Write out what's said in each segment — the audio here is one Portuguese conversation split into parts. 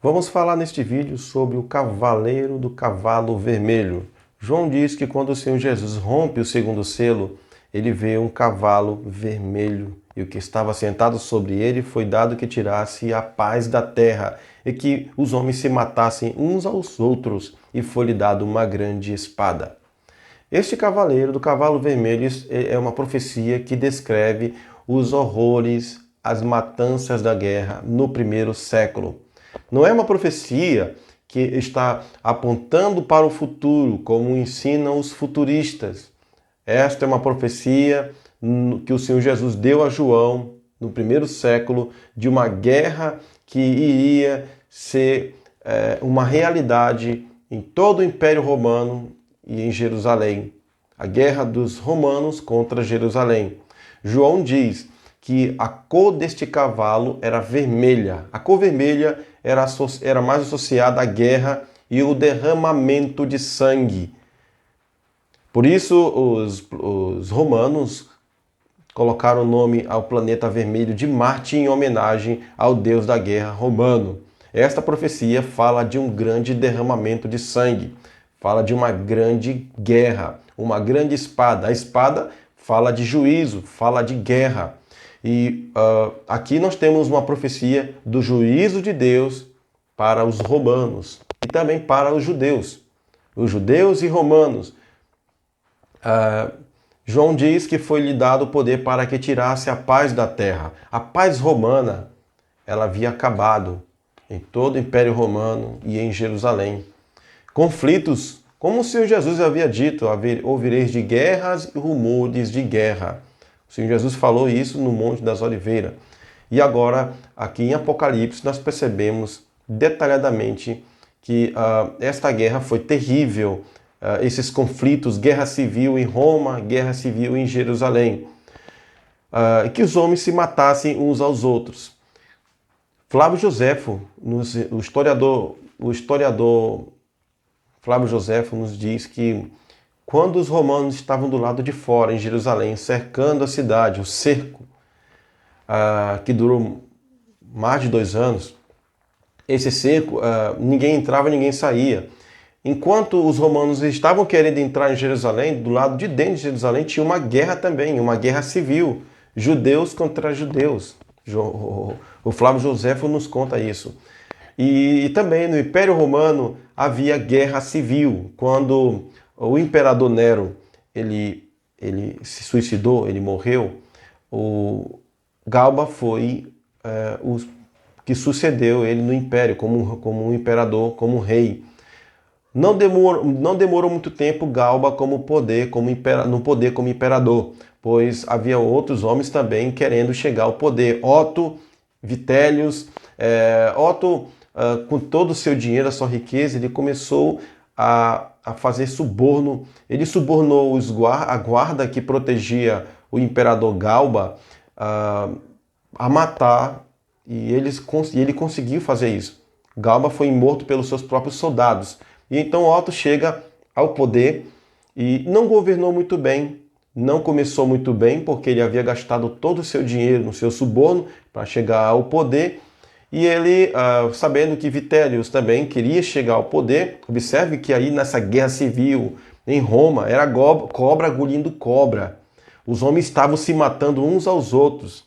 Vamos falar neste vídeo sobre o cavaleiro do cavalo vermelho. João diz que quando o Senhor Jesus rompe o segundo selo, ele vê um cavalo vermelho e o que estava sentado sobre ele foi dado que tirasse a paz da terra e que os homens se matassem uns aos outros e foi-lhe dado uma grande espada. Este cavaleiro do cavalo vermelho é uma profecia que descreve os horrores, as matanças da guerra no primeiro século. Não é uma profecia que está apontando para o futuro, como ensinam os futuristas. Esta é uma profecia que o Senhor Jesus deu a João no primeiro século de uma guerra que iria ser uma realidade em todo o Império Romano e em Jerusalém. A guerra dos romanos contra Jerusalém. João diz que a cor deste cavalo era vermelha. A cor vermelha era mais associada à guerra e o derramamento de sangue. Por isso, os romanos colocaram o nome ao planeta vermelho de Marte em homenagem ao deus da guerra romano. Esta profecia fala de um grande derramamento de sangue, fala de uma grande guerra, uma grande espada. A espada fala de juízo, fala de guerra. E aqui nós temos uma profecia do juízo de Deus para os romanos e também para os judeus e romanos. João diz que foi-lhe dado o poder para que tirasse a paz da terra. A paz romana, ela havia acabado em todo o Império Romano e em Jerusalém. Conflitos, como o Senhor Jesus havia dito, ouvireis de guerras e rumores de guerra. O Senhor Jesus falou isso no Monte das Oliveiras. E agora, aqui em Apocalipse, nós percebemos detalhadamente que esta guerra foi terrível. Esses conflitos, guerra civil em Roma, guerra civil em Jerusalém. Que os homens se matassem uns aos outros. Flávio Joséfo, o historiador Flávio Joséfo nos diz que quando os romanos estavam do lado de fora, em Jerusalém, cercando a cidade, o cerco, que durou mais de 2 anos, esse cerco, ninguém entrava, ninguém saía. Enquanto os romanos estavam querendo entrar em Jerusalém, do lado de dentro de Jerusalém tinha uma guerra também, uma guerra civil, judeus contra judeus. O Flávio Joséfo nos conta isso. E também no Império Romano havia guerra civil. Quando o imperador Nero ele se suicidou, ele morreu, o Galba foi o que sucedeu ele no império como um imperador, como um rei. Não demorou muito tempo Galba no poder como imperador, pois havia outros homens também querendo chegar ao poder. Otto, Vitélius, Otto, com todo o seu dinheiro, a sua riqueza, ele começou a fazer suborno. Ele subornou a guarda que protegia o imperador Galba a matar, e ele conseguiu fazer isso. Galba foi morto pelos seus próprios soldados. E então Otto chega ao poder e não governou muito bem, não começou muito bem, porque ele havia gastado todo o seu dinheiro no seu suborno para chegar ao poder. E ele, sabendo que Vitélius também queria chegar ao poder, observe que aí nessa guerra civil em Roma era cobra engolindo cobra. Os homens estavam se matando uns aos outros.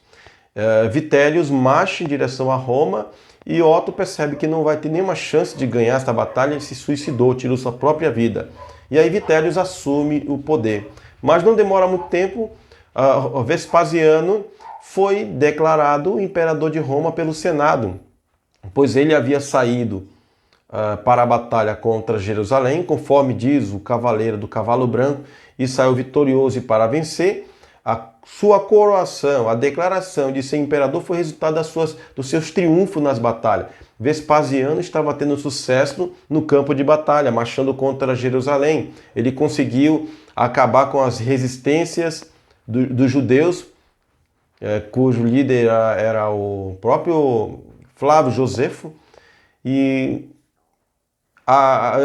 Vitélius marcha em direção a Roma e Otto percebe que não vai ter nenhuma chance de ganhar esta batalha e se suicidou, tirou sua própria vida. E aí Vitélius assume o poder. Mas não demora muito tempo, Vespasiano foi declarado imperador de Roma pelo Senado, pois ele havia saído para a batalha contra Jerusalém, conforme diz o cavaleiro do cavalo branco, e saiu vitorioso e para vencer. A sua coroação, a declaração de ser imperador foi resultado dos seus triunfos nas batalhas. Vespasiano estava tendo sucesso no campo de batalha, marchando contra Jerusalém. Ele conseguiu acabar com as resistências dos judeus, cujo líder era o próprio Flávio Joséfo. E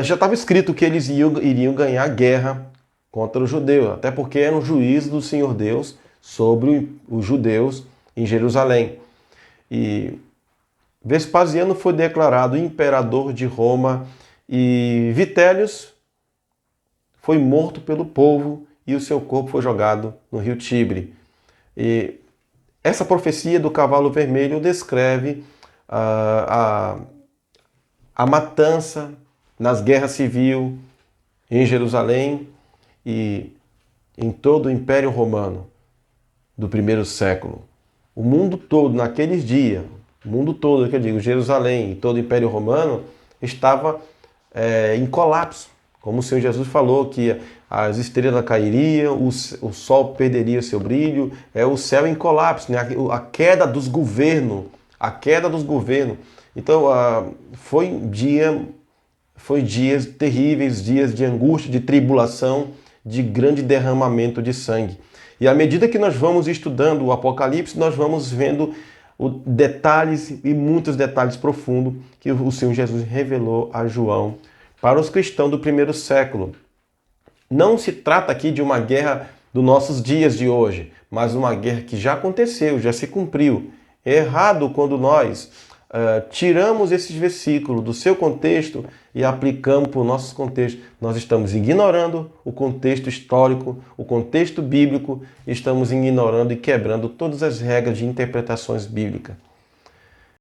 já estava escrito que eles iriam ganhar a guerra contra os judeus, até porque era um juízo do Senhor Deus sobre os judeus em Jerusalém. E Vespasiano foi declarado imperador de Roma e Vitélius foi morto pelo povo e o seu corpo foi jogado no rio Tibre. E essa profecia do cavalo vermelho descreve a matança nas guerras civis em Jerusalém e em todo o Império Romano do primeiro século. O mundo todo, naqueles dias, o mundo todo, que eu digo, Jerusalém e todo o Império Romano, estava em colapso. Como o Senhor Jesus falou, que as estrelas cairiam, o sol perderia seu brilho, o céu em colapso, né? A queda dos governos, a queda dos governos. Então, foi dias terríveis, dias de angústia, de tribulação, de grande derramamento de sangue. E à medida que nós vamos estudando o Apocalipse, nós vamos vendo detalhes e muitos detalhes profundos que o Senhor Jesus revelou a João para os cristãos do primeiro século. Não se trata aqui de uma guerra dos nossos dias de hoje, mas uma guerra que já aconteceu, já se cumpriu. É errado quando nós tiramos esses versículos do seu contexto e aplicamos para o nosso contexto. Nós estamos ignorando o contexto histórico, o contexto bíblico, estamos ignorando e quebrando todas as regras de interpretações bíblicas.